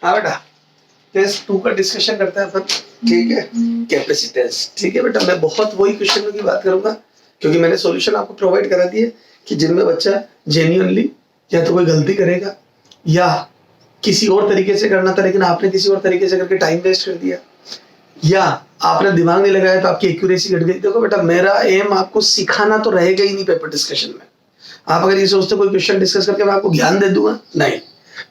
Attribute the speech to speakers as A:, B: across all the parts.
A: हाँ बेटा, टेस्ट 2 का डिस्कशन करते हैं अपन, ठीक है। कैपेसिटेंस, ठीक है बेटा। मैं बहुत वही क्वेश्चनों की बात करूंगा क्योंकि मैंने सॉल्यूशन आपको प्रोवाइड करा दिए कि जिनमें बच्चा जेन्युइनली या तो कोई गलती करेगा या किसी और तरीके से करना था लेकिन आपने किसी और तरीके से करके टाइम वेस्ट कर दिया, या आपने दिमाग नहीं लगाया तो आपकी एक्यूरेसी घट गई। देखो बेटा, मेरा एम आपको सिखाना तो रहेगा ही नहीं पेपर डिस्कशन में। आप अगर ये सोचते कोई क्वेश्चन डिस्कस करके मैं आपको ज्ञान दे दूंगा, नहीं।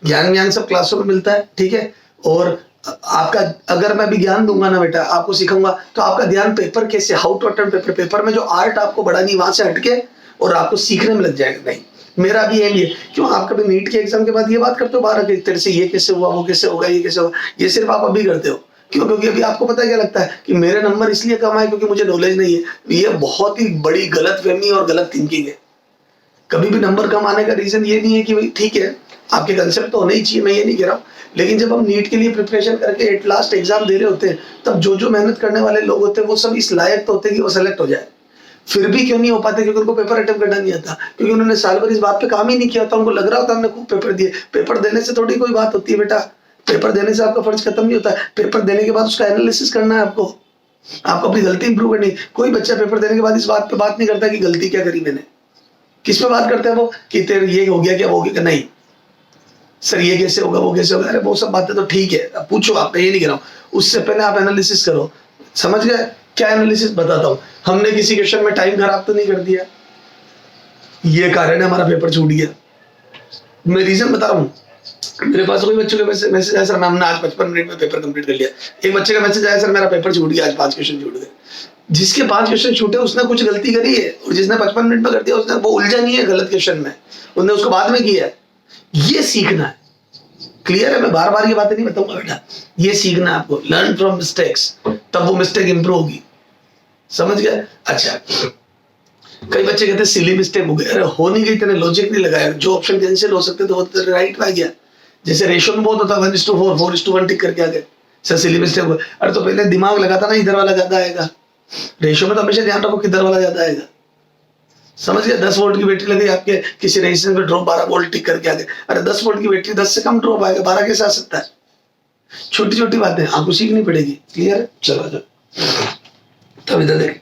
A: ज्ञान सब क्लासों में मिलता है, ठीक है। और आपका अगर मैं भी ज्ञान दूंगा ना बेटा, आपको सिखाऊंगा, तो आपका ध्यान पेपर कैसे, हाउ टू अटेम्प्ट पेपर में जो आर्ट आपको बढ़ानी वहां से हटके और आपको सीखने में लग जाएगा। नहीं, मेरा भी एम ये। क्यों आप कभी नीट के एग्जाम के बाद ये बात करते हो बाहर आके, तेरे से ये कैसे हुआ, वो कैसे होगा, ये कैसे होगा? ये सिर्फ आप अभी करते हो। क्यों? क्योंकि अभी आपको पता है क्या लगता है कि मेरे नंबर इसलिए कम आए क्योंकि मुझे नॉलेज नहीं है। ये बहुत ही बड़ी गलत फहमी और गलत थिंकिंग है। कभी भी नंबर कम आने का रीजन ये नहीं है कि भाई ठीक है आपके कंसेप्ट तो होने ही चाहिए, मैं ये नहीं कह रहा हूँ, लेकिन जब हम नीट के लिए प्रिपरेशन करके एट लास्ट एग्जाम दे रहे होते हैं तब जो मेहनत करने वाले लोग होते हैं वो सब इस लायक तो होते हैं कि वो सेलेक्ट हो जाए। फिर भी क्यों नहीं हो पाते? क्योंकि उनको पेपर अटेम्प्ट करना नहीं आता, क्योंकि उन्होंने साल भर इस बात पे काम ही नहीं किया था। उनको लग रहा होता हमने खूब पेपर दिए। पेपर देने से थोड़ी कोई बात होती है बेटा। पेपर देने से आपका फर्ज खत्म नहीं होता है। पेपर देने के बाद उसका एनालिसिस करना है आपको अपनी गलती इंप्रूव करनी। कोई बच्चा पेपर देने के बाद इस बात पे बात नहीं करता कि गलती क्या करी मैंने। किस पे बात करते हैं वो कि तेरे ये हो गया क्या, वो हो गया? नहीं सर, ये कैसे होगा, वो कैसे होगा? अरे वो सब बातें तो ठीक है, अब पूछो, आप ये नहीं कह रहा हूं। उससे पहले आप एनालिसिस करो। समझ गए? क्या एनालिसिस बताता हूं। हमने किसी क्वेश्चन में टाइम खराब तो नहीं कर दिया, ये कारण है हमारा पेपर छूट गया। मैं रीजन बता रहा हूं। मेरे पास कोई बच्चों का मैसेज आया, सर हमने आज 55 मिनट में पेपर कंप्लीट कर लिया। एक बच्चे का मैसेज आया, सर मेरा पेपर छूट गया, आज 5 क्वेश्चन छूट गए। जिसके 5 क्वेश्चन छूटे उसने कुछ गलती करी है, और जिसने 55 मिनट में कर दिया उसने वो उलझा नहीं है गलत क्वेश्चन में, उसने उसको बाद में किया है। ये सीखना है। क्लियर है? मैं बार बार ये बातें नहीं बताऊंगा बेटा, ये सीखना है आपको। लर्न फ्रॉम मिस्टेक्स, तब वो मिस्टेक इंप्रूव होगी। समझ गए? अच्छा, कई बच्चे कहते हैं सिली मिस्टेक हो गई। अरे हो नहीं गई, तेरे लॉजिक नहीं लगाया। जो ऑप्शन कैंसिल हो सकते थे वो तेरे राइट में आ गया। जैसे रेशियो में बहुत होता है 1:4, 4:1 टिक करके आ गए, सर सिली मिस्टेक हो गई। अरे तो पहले दिमाग लगाता ना, इधर वाला ज्यादा आएगा। रेशियो में तो हमेशा ध्यान रखो किधर वाला ज्यादा आएगा। समझ गया? 10 वोल्ट की बैटरी लगी आपके किसी रेजिस्टेंस पे, ड्रॉप 12 वोल्ट टिक करके आ गए। अरे 10 वोल्ट की बैटरी 10 से कम ड्रॉप आएगा, 12 कैसे आ सकता है? छोटी छोटी बातें आपको सीखनी पड़ेगी। क्लियर है? चलो जाओ, तब इधर देख।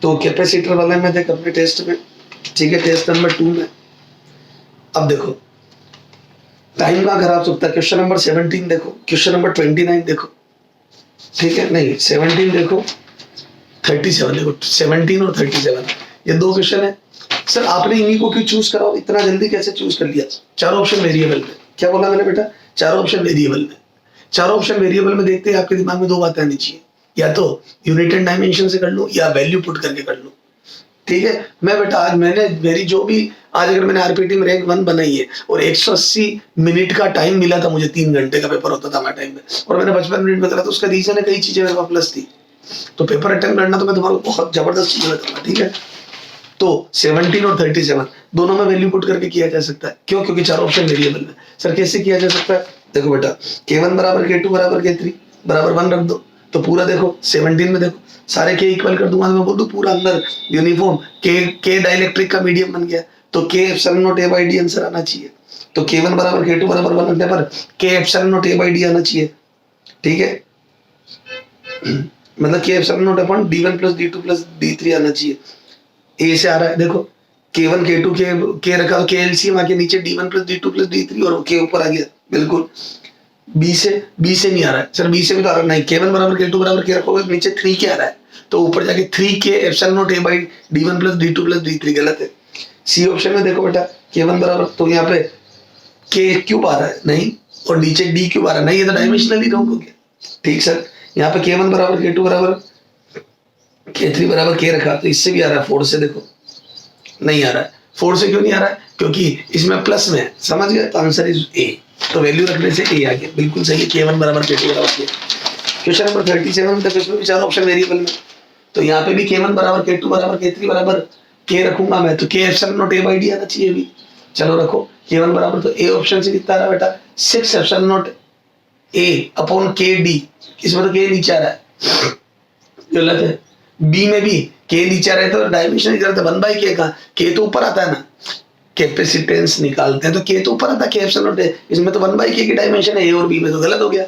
A: तो कैपेसिटर वाले में देख अपने टेस्ट में, ठीक है, टेस्ट नंबर 2 में। अब देखो टाइम का खराब सकता है। क्वेश्चन नंबर 17 देखो, क्वेश्चन नंबर 29 देखो, ठीक है, नहीं 17 देखो, 37 देखो। 17 और 37 ये 2 क्वेश्चन है। सर आपने इन्हीं को क्यों चूज करा, इतना जल्दी कैसे चूज कर लिया? चारों ऑप्शन वेरिएबल में। क्या बोला मैंने बेटा? चारों ऑप्शन वेरिएबल में। चारों ऑप्शन वेरिएबल में देखते ही आपके दिमाग में 2 बातें आनी चाहिए, या तो यूनिट एंड डायमेंशन से कर लो या वैल्यू पुट करके कर लो। ठीक है, मैं बेटा आज मैंने मेरी जो भी आज अगर मैंने आरपीटी में रैंक 1 बनाई है और 180 मिनट का टाइम मिला था मुझे, 3 घंटे का पेपर होता था हमारे टाइम में, और मैंने 55 मिनट में करा, तो उसका रीजन है कई चीजें मेरे पास प्लस थी। तो पेपर अटेम्प्ट करना तो मैं तुम्हारा बहुत जबरदस्त चीज बताऊंगा, ठीक है। तो 17 और 37 दोनों में वैल्यू पुट करके किया जा सकता है। क्यों? क्योंकि चार ऑप्शन वेरिएबल में। सर कैसे किया जा सकता है? देखो बेटा, k1 बराबर k2 बराबर k3 बराबर 1 रख दो, तो पूरा देखो 17 में देखो सारे के इक्वल कर दूंगा, तो मैं बोल दूं पूरा अंदर यूनिफॉर्म के डाइलेक्ट्रिक का मीडियम बन गया, तो k epsilon naught a by d answer आना चाहिए। तो k1 बराबर k2 बराबर 1 रखने पर k epsilon naught a by d आना चाहिए, ठीक है। मतलब k epsilon not upon d1 plus d2 plus d3 आना चाहिए। ए से आ रहा है देखो, k1 k2 k रखा तो k एलसीएम आके नीचे d1 plus d2 plus d3 और k ऊपर आ गया बिल्कुल। b से नहीं आ रहा है सर, b से भी तो आ रहा नहीं। k1 बराबर k2 बराबर k रखोगे नीचे 3 k आ रहा है, तो ऊपर जाके 3k epsilon naught a by d1 plus d2 plus d3 गलत है। सी ऑप्शन में देखो बेटा k1 बराबर, तो यहाँ पे k क्यूब आ रहा है नहीं, और नीचे d क्यूब आ रहा है नहीं, ये तो डायमेंशनली रोक हो गया। ठीक सर, यहाँ पे k1 बराबर k2 बराबर k3 बराबर k रखा, तो इससे भी आ रहा है 4 से, देखो नहीं आ रहा है। 4 से क्यों नहीं आ रहा है? क्योंकि इसमें प्लस में है, समझ गए? तो आंसर इज ए, तो वैल्यू रखने से ए आ गया, बिल्कुल सही है। k1 बराबर k2 बराबर k। क्वेश्चन नंबर 37 में तक इसमें भी चार ऑप्शन वेरिएबल में, तो यहाँ पे भी k1 बराबर k2 बराबर k3 बराबर k रखूंगा मैं, तो k epsilon naught a by d आना चाहिए भी। चलो रखो k1 बराबर, तो ए ऑप्शन से कितना आ रहा है बेटा? 6 epsilon naught a upon k d, इसमें तो k नीचे आ रहा है, गलत है। बी में भी k नीचे आ रहा है, तो डायमेंशन गलत है, 1 by k का k तो ऊपर आता है ना, कैपेसिटेंस निकालते हैं तो के तो ऊपर आता है, के एप्सिलॉन नॉट, इसमें तो 1/k की डायमेंशन है, ए और बी में तो गलत हो गया।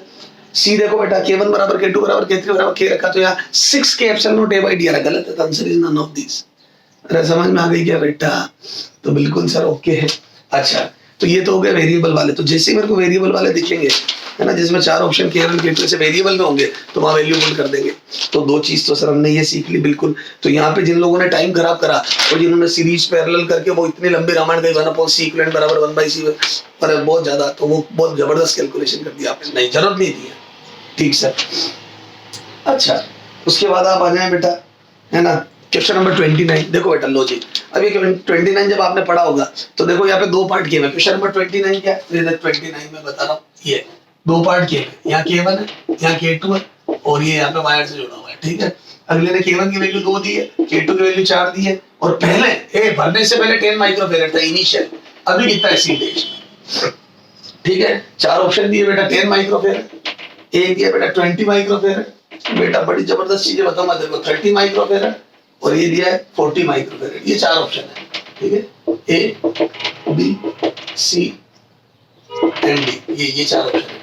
A: सी देखो बेटा k1 बराबर k2 बराबर k3 बराबर k रखा, तो यहाँ 6 k epsilon naught a by d आ रहा, गलत है, तो answer is none of this. अरे समझ में आ गई क्या बेटा? तो बिल्कुल सर ओके है। अच्छा तो ये तो हो गया वेरिएबल वाले। तो जैसे ही मेरे को वेरिएबल वाले दिखेंगे है ना, जिसमें 4 ऑप्शन k1 k2 से वेरिएबल में होंगे, तो वहां वैल्यू पुट कर देंगे। तो 2 चीज तो सर हमने ये सीख ली बिल्कुल। तो यहाँ पे जिन लोगों ने टाइम खराब करा और जिन्होंने सीरीज पैरेलल करके वो इतनी लंबी रामायण गई 1/c इक्विवेलेंट बराबर 1/c पर बहुत ज्यादा, तो वो बहुत जबरदस्त कैलकुलेशन कर दिया आपने, नहीं जरूरत नहीं थी। ठीक सर। अच्छा उसके बाद आप आ जाए बेटा, है ना, क्वेश्चन नंबर 29। देखो बेटा लॉजिक, अभी 29 जब आपने पढ़ा होगा तो देखो यहाँ पे 2 पार्ट किए हुए। क्वेश्चन नंबर 29 क्या है? 29 में बता रहा हूँ, ये 2 पार्ट किए हुए, यहाँ k1 है, यहाँ k2 है, और ये यहाँ पे वायर से जुड़ा हुआ है। ठीक है, अगले ने k1 की वैल्यू 2 दी है, k2 की वैल्यू 4 दी है, और पहले भरने से पहले 10 माइक्रोफेरेड था इनिशियल, अभी कितना है सीटेज। ठीक है, 4 ऑप्शन दिए बेटा, 10 माइक्रोफेरेड, एक दिया बेटा 20 माइक्रोफेरेड, बेटा बड़ी जबरदस्त चीजें बताऊंगा देखो, 30 माइक्रोफेरेड, और ये दिया है 40 माइक्रोफेरेड। ये 4 ऑप्शन है। ठीक है, A B C and D, ये 4 ऑप्शन है।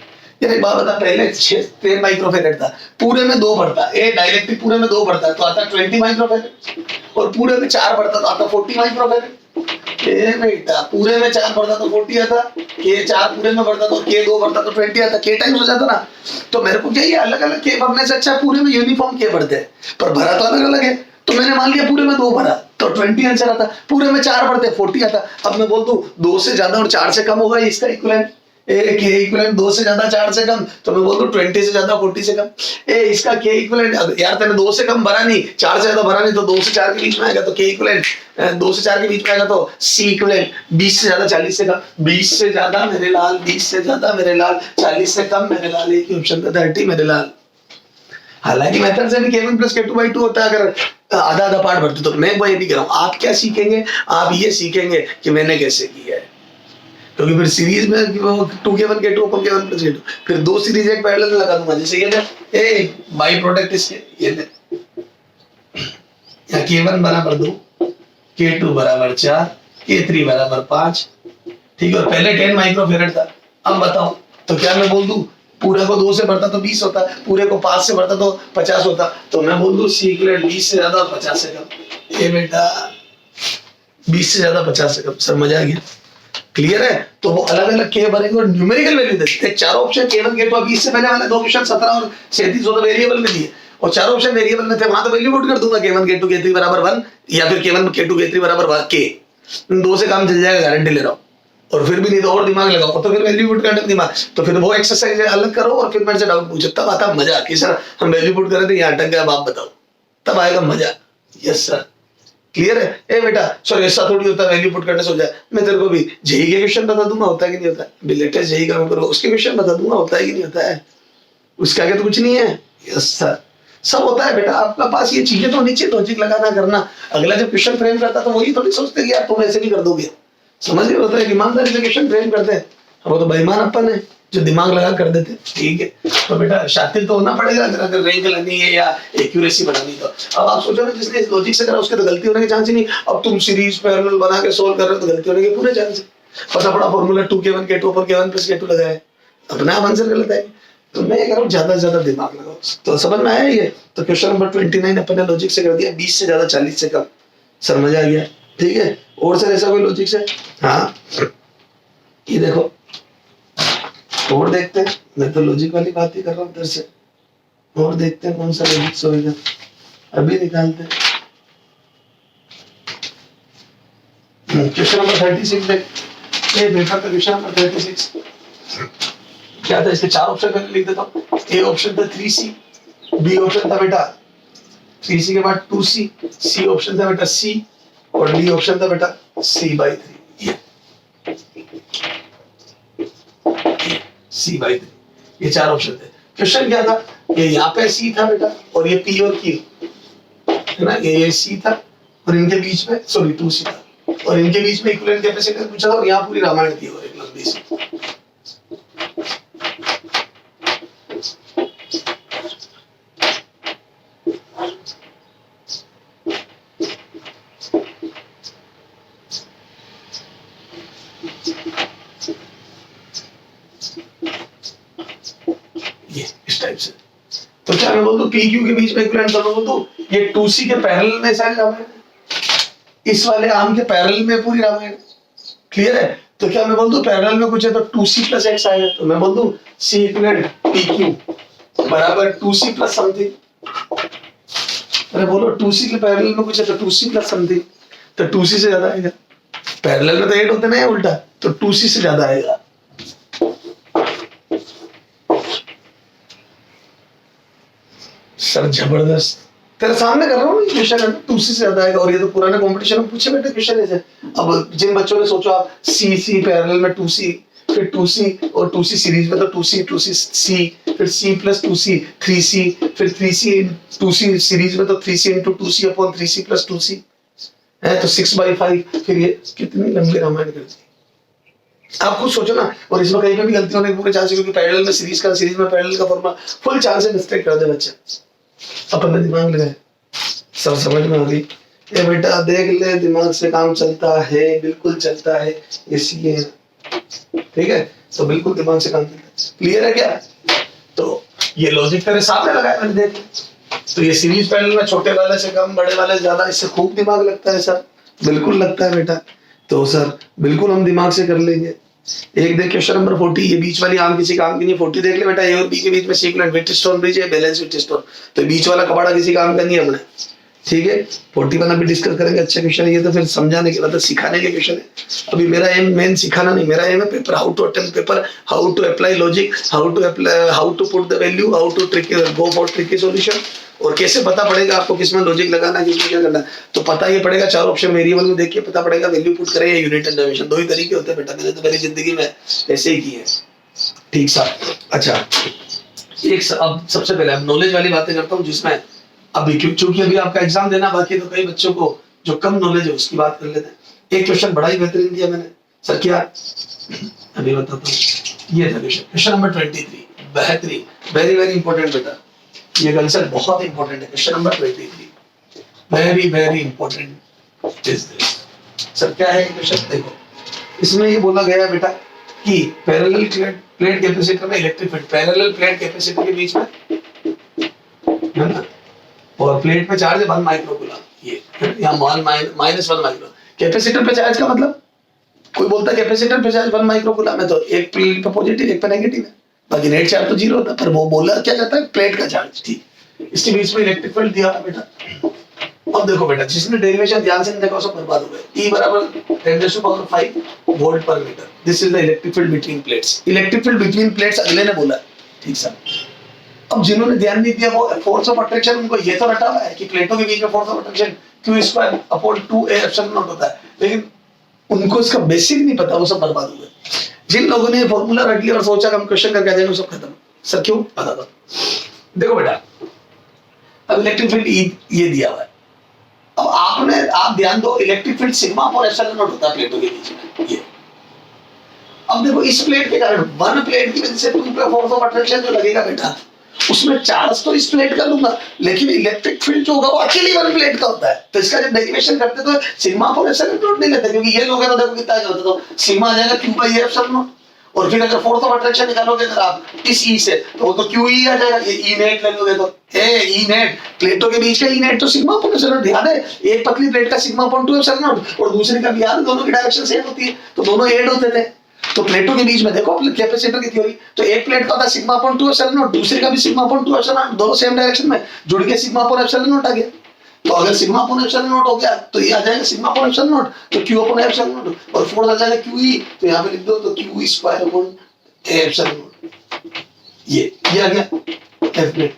A: यार एक बात बता, पहले 10 माइक्रोफेरेड था, पूरे में 2 बढ़ता, ए डायरेक्टली पूरे में 2 बढ़ता है तो आता 20 माइक्रोफेरेड, और पूरे में 4 बढ़ता तो आता 40 माइक्रोफेरेड। ए बेटा पूरे में 4 बढ़ता तो 40 आता, के 4 पूरे में बढ़ता तो के 2 बढ़ता तो 20 आता, के टाइम्स हो जाता ना। तो मेरे को क्या ये अलग अलग के भरने से अच्छा पूरे में यूनिफॉर्म के भरते हैं, पर भरा तो अलग अलग है। तो मैंने मान लिया पूरे में 2 भरा तो 20 आंसर आता, पूरे में 4 बढ़ते 40 आता। अब मैं बोल दूं 2 से ज्यादा और 4 से कम होगा इसका इक्विवेलेंट, ए के इक्विवेलेंट 2 से ज्यादा 4 से कम, तो मैं बोल दूं 20 से ज्यादा 40 से कम। ए इसका के इक्विवेलेंट, यार तेने 2 से कम भरा नहीं, 4 से ज्यादा भरा नहीं, तो 2 से 4 के बीच में आएगा तो के इक्विवेलेंट 2 से 4 के बीच में आएगा तो सी इक्विवेलेंट 20 से ज्यादा 40 से कम, 20 से ज्यादा मेरे लाल, 20 से ज्यादा मेरे लाल, 40 से कम मेरे लाल, एक ही ऑप्शन था 30 मेरे लाल। हालांकि मेथड से भी k1 प्लस k2/2 होता है अगर आधा आधा पार्ट भरते, तो मैं वही नहीं कर रहा हूँ। आप क्या सीखेंगे, आप ये सीखेंगे कि मैंने कैसे किया है, क्योंकि फिर सीरीज में 2k1 k2 अपन k1 प्लस k2, फिर 2 सीरीज एक पैरेलल लगा दूंगा। जैसे ये ए बाई प्रोडक्ट इसके ये ले, या k1 बराबर 2, k2 बराबर 4, k3 बराबर 5। ठीक है, और पहले 10 माइक्रोफेरेड था। अब बताओ तो क्या मैं बोल दूं पूरे को 2 से बढ़ता तो 20 होता, पूरे को 5 से बढ़ता तो 50 होता, तो मैं बोल दूं सी इक्विवेलेंट 20 से ज्यादा और 50 से कम। ये बेटा 20 से ज्यादा 50 से कम। सर मजा आ गया, क्लियर है? तो वो अलग अलग के भरेंगे और न्यूमेरिकल वैल्यू देते हैं। 4 ऑप्शन k1 k2, अब इससे पहले वाले 2 क्वेश्चन 17 और 37 तो वेरिएबल में दिए, और 4 ऑप्शन वेरिएबल में थे, वहां तो वैल्यू पुट कर दूंगा k1 k2 k3 बराबर 1, या फिर k1 k2 k3 बराबर k। 2 से काम चल जाएगा, गारंटी ले रहा हूं। और फिर भी नहीं तो और दिमाग लगाओ, तो फिर वैल्यू पुट करने दिमाग, तो फिर वो एक्सरसाइज अलग करो और फिर मेरे से डाउट पूछो, तब आता मजा कि सर हम वैल्यू पुट कर रहे थे यहाँ अटक गया, आप बताओ, तब आएगा मजा। यस सर, क्लियर है? ए बेटा सर ऐसा थोड़ी होता वैल्यू पुट करने से हो जाए, मैं तेरे को भी जेई के क्वेश्चन बता दूंगा होता है कि नहीं होता है, लेटेस्ट जेई का पेपर उसके क्वेश्चन बता दूंगा होता है कि नहीं होता है, उसके आगे तो कुछ नहीं है। यस सर, सब होता है बेटा, आपका पास ये चीजें तो होनी चाहिए, लॉजिक लगाना करना। अगला जब क्वेश्चन फ्रेम करता तो वही थोड़ी सोचते कि यार तुम ऐसे नहीं कर दोगे, समझ रहे होता है, ईमानदारी से क्वेश्चन फ्रेम करते हैं, वो तो बेईमान अपन है जो दिमाग लगा कर देते। ठीक है, तो बेटा शातिर तो होना पड़ेगा अगर रैंक लानी है या एक्यूरेसी बढ़ानी। तो अब आप सोचो ना, जिसने इस लॉजिक से करा उसके तो गलती होने के चांस ही नहीं। अब तुम सीरीज पैरेलल बना के सोल्व कर रहे हो तो गलती होने के पूरे चांस है। पता पड़ा फॉर्मूला 2k1 k2 पर k1 प्लस k2 लगाया, अपना आप आंसर गलत है। तो मैं कह रहा हूँ ज्यादा से ज्यादा दिमाग लगाओ। तो समझ में आया ये? तो क्वेश्चन नंबर 29 अपन ने लॉजिक से कर दिया, 20 से ज्यादा 40 से कम। सर मजा आ गया? ठीक है, और सर ऐसा कोई लॉजिक से? हाँ ये देखो और देखते हैं, मैं तो लॉजिक वाली बात ही कर रहा हूँ इधर से, और देखते हैं कौन सा लॉजिक से होगा, अभी निकालते हैं। क्वेश्चन नंबर 36 देख, ये बेटा का क्वेश्चन नंबर 36 क्या था, इसके 4 ऑप्शन मैंने लिख देता हूँ। ए ऑप्शन था 3C, बी ऑप्शन था बेटा 3C के बाद 2C, सी ऑप्शन था बेटा C, और डी ऑप्शन था बेटा C/3। C/3, ये 4 ऑप्शन थे। क्वेश्चन क्या था, ये यहाँ पे C था बेटा, और ये P और Q है ना, ये C था, और इनके बीच में सॉरी 2C था, और इनके बीच में इक्विवेलेंट कैपेसिटेंस पूछा था, और यहाँ पूरी रामायण थी और एक लंबी सी। टाइप से। तो क्या मैं बोल दूं पी क्यू के बीच में इक्विवेलेंट दोनों बोल दूं ये 2C के पैरेलल में सारी रामायण, इस वाले आर्म के पैरेलल में पूरी रामायण। क्लियर है? तो क्या मैं बोल दूं पैरेलल में कुछ है तो 2C प्लस एक्स आएगा, तो मैं बोल दूं सी इक्विवेलेंट पी क्यू बराबर 2C प्लस समथिंग। अरे बोलो 2C के पैरेलल में कुछ है तो 2C प्लस समथिंग, तो 2C से ज्यादा आएगा। पैरेलल में तो 8 होते ना उल्टा, तो 2C से ज्यादा आएगा। सर जबरदस्त, तेरे सामने कर रहा हूँ क्वेश्चन है, 2C से ज्यादा आएगा। और ये तो पुराने कंपटीशन में पूछे बैठे क्वेश्चन है। अब जिन बच्चों ने सोचो आप सी पैरेलल में 2C, फिर 2C और 2C सीरीज में तो 2C C, फिर C प्लस 2C 3C, फिर 3C 2C सीरीज में तो 3C into 2C upon 3C plus 2C है तो 6/5। फिर ये कितनी लंबी रामायण कर दी आप खुद सोचो ना। और इसमें कहीं पे भी गलती होने के पूरे चांस है, क्योंकि पैरेलल में सीरीज में पैरेलल का फॉर्मूला फुल चांस है मिस्टेक कर दे बच्चा। अपन ने दिमाग लगाया, सब समझ में आ गई। ये बेटा देख ले दिमाग से काम चलता है, बिल्कुल चलता है, इसलिए ठीक है। तो बिल्कुल दिमाग से काम चलता है। क्लियर है क्या? तो ये लॉजिक तेरे सामने लगाया मैंने, देख। तो ये सीरीज पैरेलल में छोटे वाले से कम, बड़े वाले से ज्यादा, इससे खूब दिमाग लगता है सर। बिल्कुल लगता है बेटा। तो सर बिल्कुल हम दिमाग से कर लेंगे। एक देख क्वेश्चन नंबर 40, ये बीच वाली आर्म किसी काम की नहीं। 40 देख ले बेटा, ए और बी के बीच में सीक्वेंट व्हिटस्टोन ब्रिज है, बैलेंस व्हिटस्टोन। तो बीच वाला कबाड़ा किसी काम का नहीं है अपने, ठीक है। 41 अभी डिस्कस करेंगे। अच्छा क्वेश्चन है ये, तो फिर समझाने के मतलब सिखाने के क्वेश्चन है। अभी मेरा एम मेन सिखाना नहीं, मेरा एम है paper, how to attempt paper, how to apply logic, how to put the value, how to go for tricky solution, और कैसे पता पड़ेगा आपको किसमें लॉजिक लगाना है, किसमें क्या करना है। तो पता ये पड़ेगा, 4 ऑप्शन वेरिएबल में देखिए पता पड़ेगा वैल्यू पुट करें या यूनिट एंड डायमेंशन। 2 ही तरीके होते हैं बेटा, मैंने तो मेरी जिंदगी में ऐसे ही किए। ठीक सा। अच्छा अब सबसे पहले हम नॉलेज वाली बातें करता हूँ, जिसमें अभी क्योंकि अभी आपका एग्जाम देना बाकी, तो कई बच्चों को जो कम नॉलेज है उसकी बात कर लेते हैं। एक क्वेश्चन बड़ा ही बेहतरीन दिया मैंने सर, क्या अभी बताता हूँ। ये था क्वेश्चन नंबर 23, बेहतरीन, वेरी वेरी इंपॉर्टेंट बेटा। ये कंसेप्ट बहुत इंपॉर्टेंट है। Question number 23, very very important is this. Sir क्या है क्वेश्चन? देखो इसमें ये बोला गया बेटा कि पैरेलल प्लेट कैपेसिटर में electric field, parallel plate capacitor के बीच में है ना, और प्लेट पे चार्ज है 1 माइक्रोकूलम। ये यहाँ -1 माइक्रो। कैपेसिटर पे चार्ज का मतलब, कोई बोलता है कैपेसिटर पे चार्ज 1 माइक्रोकूलम है तो एक प्लेट पे पॉजिटिव एक पे नेगेटिव है, बाकी नेट चार्ज तो 0 होता है। पर वो बोला क्या जाता है प्लेट का चार्ज, ठीक। इसके बीच में इलेक्ट्रिक फील्ड दिया है बेटा। अब देखो बेटा, जिसने डेरिवेशन ध्यान से नहीं देखा सब बर्बाद हो गए। E बराबर 10⁵ volt per metre, this is the electric field between plates. Electric field between plates अगले ने बोला, ठीक सर। अब जिन्होंने ध्यान नहीं दिया वो फोर्स ऑफ अट्रैक्शन, उनको ये तो रटा हुआ है कि प्लेटों के बीच में फोर्स ऑफ अट्रैक्शन Q²/2A∁0 होता है, लेकिन उनको इसका बेसिक नहीं पता, वो सब बर्बाद हो गए। जिन लोगों ने फॉर्मूला रट लिया और सोचा कि हम क्वेश्चन करके आ जाएंगे, सब खत्म। सर क्यों? बता दो। देखो बेटा, अब इलेक्ट्रिक फील्ड ये दिया हुआ है। अब आप ध्यान दो, इलेक्ट्रिक फील्ड σ/ε0 होता है प्लेटों के बीच में। ये अब देखो इस प्लेट के कारण 1 प्लेट की वजह से 2 पे फोर्स ऑफ अट्रैक्शन जो लगेगा बेटा, उसमें चार्ज तो इस प्लेट का लूंगा, लेकिन इलेक्ट्रिक फील्ड जो होगा वो अकेली 1 प्लेट का होता है। तो इसका जब डेरिवेशन करते तो σ/ε0 नहीं लेते, क्योंकि ये लोग तो देखो कितना होता, तो सिग्मा आ जाएगा Q/ε0। और फिर अगर फोर्स ऑफ अट्रैक्शन निकालोगे अगर आप इस E से, तो वो तो QE आ जाएगा। ये E नेट ले लोगे तो E नेट, प्लेटों के बीच का E नेट तो σ/ε0। ध्यान है, एक पतली प्लेट का σ/2ε0 और दूसरी का भी, यार दोनों की डायरेक्शन सेम होती है, तो दोनों ऐड होते थे। तो प्लेटों के बीच में देखो कैपेसिटर की थ्योरी, तो एक प्लेट का था σ/2ε0, दूसरे का भी σ/2ε0, दोनों सेम डायरेक्शन में जुड़ के σ/ε0 आ गया। तो अगर σ/ε0 हो गया तो ये आ जाएगा σ/ε0, तो Q/ε0, और फोर्स आ जाएगा QE, तो यहाँ पे लिख दो तो QE²/ε0। ये आ गया F प्लेट।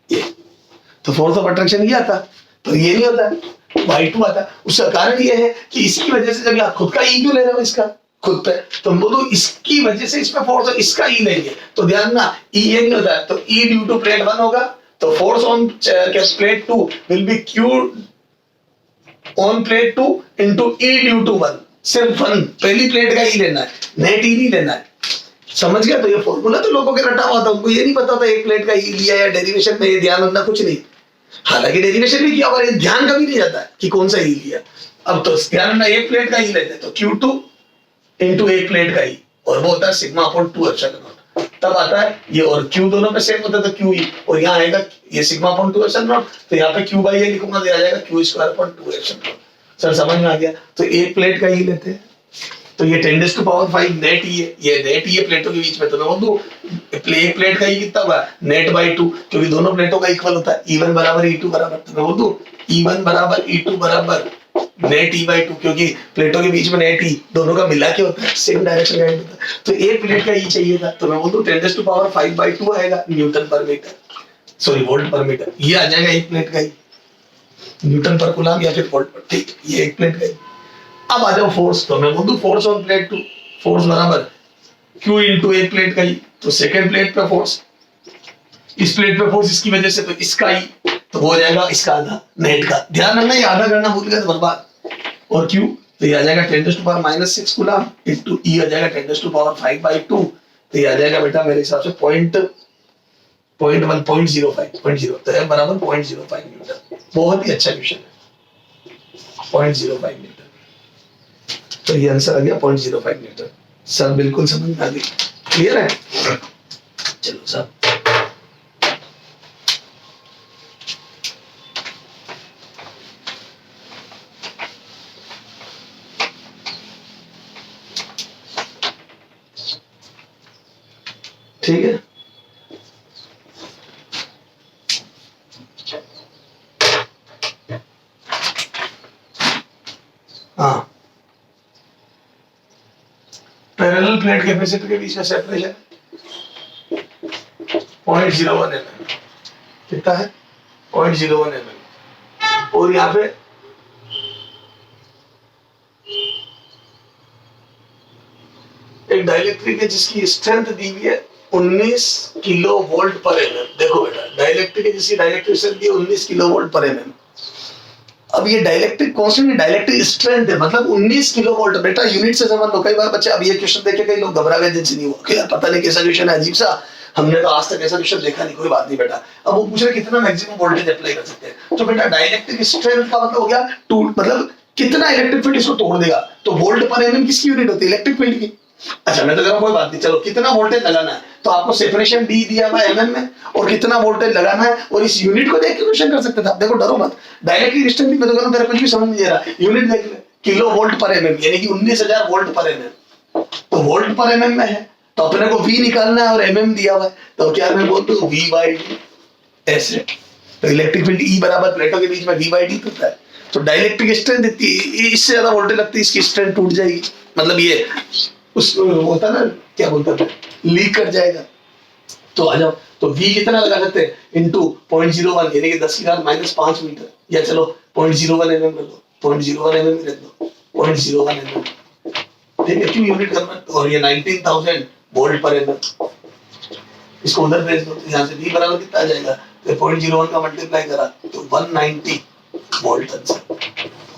A: ये तो फोर्स ऑफ अट्रैक्शन ये आता, तो ये नहीं होता, Y2 आता। उसका कारण ये है कि इसकी वजह से जब आप खुद का E क्यों ले रहे हो, इसका खुद पे, तो बोलो इसकी वजह से इसमें फोर्स है, इसका E लेंगे तो ध्यान ना, E ये नहीं होता है, तो E ड्यू टू प्लेट 1 होगा, तो force on plate 2 will be Q on plate 2 into E due to 1। सिर्फ 1 पहली प्लेट का E लेना है, नेट E नहीं लेना है। समझ गया? तो ये फॉर्मूला तो लोगों के रटा हुआ था, उनको ये नहीं पता था एक प्लेट का E लिया या डेरिवेशन में ये ध्यान रखना कुछ नहीं। हालांकि डेरिवेशन भी किया और ध्यान कभी नहीं जाता कि कौन सा E लिया। अब तो ध्यान रखना, एक प्लेट का E लेते तो Q2 इनटू एक प्लेट का E, और वो होता है σ/2ε0। तब आता है ये, और क्यू दोनों पे सेम होता है तो क्यू ई, और यहाँ आएगा ये सिग्मा अपॉन 2 एप्सिलॉन नॉट, तो यहाँ पे क्यू बाई ए लिखूंगा तो आ जाएगा Q square upon 2 epsilon not. Sir समझ में आ गया? तो एक प्लेट का ही लेते हैं, तो ये 10⁵ नेट ही है, ये नेट ही है प्लेटों के बीच में, तो मैं बोल दूं एक प्लेट का ही कितना होगा नेट बाई 2, क्योंकि दोनों प्लेटों का इक्वल होता है, E1 बराबर E2 बराबर, तो मैं बोल दूं E1 बराबर E2 बराबर नेट E बाई 2, क्योंकि प्लेटों के बीच में नेट ई दोनों का मिला के होता है, सेम डायरेक्शन का होता है, तो एक प्लेट का ही चाहिए था, तो मैं बोल दूं 10⁵ आएगा न्यूटन पर metre, sorry volt per metre, ये आ जाएगा एक प्लेट का ही न्यूटन पर कूलम या फिर वोल्ट पर, ठीक, ये एक प्लेट का ही। अब आ जाओ फोर्स, तो मैं बोल दूं फोर्स ऑन प्लेट 2, फोर्स बराबर Q इंटू एक प्लेट का ही, तो सेकेंड प्लेट पे फोर्स, इस प्लेट पे फोर्स इसकी वजह से, तो इसका ही, तो हो जाएगा इसका आधा नेट का, ध्यान रखना ये आधा करना भूल गए तो बर्बाद, और Q तो ये आ जाएगा 10⁻⁻6 कूलम इंटू E आ जाएगा 10⁵ (5/2), तो ये आ जाएगा बेटा मेरे हिसाब से 0.05 तो है बराबर 0.05 न्यूटन। बहुत ही अच्छा क्वेश्चन है, 0.05 न्यूटन, तो ये आंसर आ गया 0.05 न्यूटन। सर बिल्कुल समझ में आ गई, क्लियर है? चलो सर ठीक है, हाँ पैरेलल प्लेट कैपेसिटर के बीच में सेपरेशन 0.01 mm, कितना है 0.01 mm, और यहाँ पे एक डाइलेक्ट्रिक है जिसकी स्ट्रेंथ दी हुई है 19 किलो वोल्ट पर mm। देखो बेटा डाइलेक्ट्रिक है जिसकी डाइलेक्ट्रिक स्ट्रेंथ दी है 19 किलो वोल्ट पर mm। अब ये डाइलेक्ट्रिक कांस्टेंट डाइलेक्ट्रिक स्ट्रेंथ है, मतलब 19 किलो वोल्ट, बेटा यूनिट से समझ लो। कई बार बच्चे अब ये क्वेश्चन देखे कई लोग घबरा गए जिनसे नहीं हुआ, यार पता नहीं कैसा क्वेश्चन है, अजीब सा, हमने तो आज तक ऐसा क्वेश्चन देखा नहीं। कोई बात नहीं बेटा, अब वो पूछ रहे कितना मैक्सिमम वोल्टेज अप्लाई कर सकते हैं, तो बेटा डाइलेक्ट्रिक स्ट्रेंथ का मतलब हो गया टू, मतलब कितना इलेक्ट्रिक फील्ड इसको तोड़ देगा, तो वोल्ट पर एमएम किसकी यूनिट होती है इलेक्ट्रिक फील्ड की। अच्छा मैं तो कह रहा हूं कोई बात नहीं, चलो कितना वोल्टेज लगाना है, तो आपको सेपरेशन डी दिया हुआ एमएम में और कितना वोल्टेज लगाना है, और इस यूनिट को देख के क्वेश्चन कर सकते थे आप। देखो डरो मत, डायरेक्टली डिस्टेंस भी मैं तो कह रहा हूं तेरा कुछ भी समझ नहीं आ रहा, यूनिट देख ले किलो वोल्ट पर एमएम, यानी कि 19,000 वोल्ट पर एमएम, तो वोल्ट पर एमएम में है तो अपने को वी निकालना है और एमएम दिया हुआ है, तो क्या मैं बोल दूं वी बाई डी ऐसे, तो इलेक्ट्रिक फील्ड ई बराबर प्लेटों के बीच में वी बाई डी होता है, तो डाइलेक्ट्रिक स्ट्रेंथ इतनी, इससे ज्यादा वोल्टेज लगती है इसकी स्ट्रेंथ टूट जाएगी, मतलब ये उस होता ना क्या बोलते हैं लीक कर जाएगा। तो आ जाओ, तो v कितना लगा सकते हैं इंटू 0.01 यानी कि 10⁻⁻5 मीटर, या चलो 0.01 mm कर दो, 0.01 mm रख दो, 0.01 mm, ठीक है क्यों यूनिट करना, और ये 19,000 वोल्ट पर mm, इसको उधर भेज दो, यहाँ से v बराबर कितना आ जाएगा, तो 0.01 का मल्टीप्लाई करा तो 190 volt answer,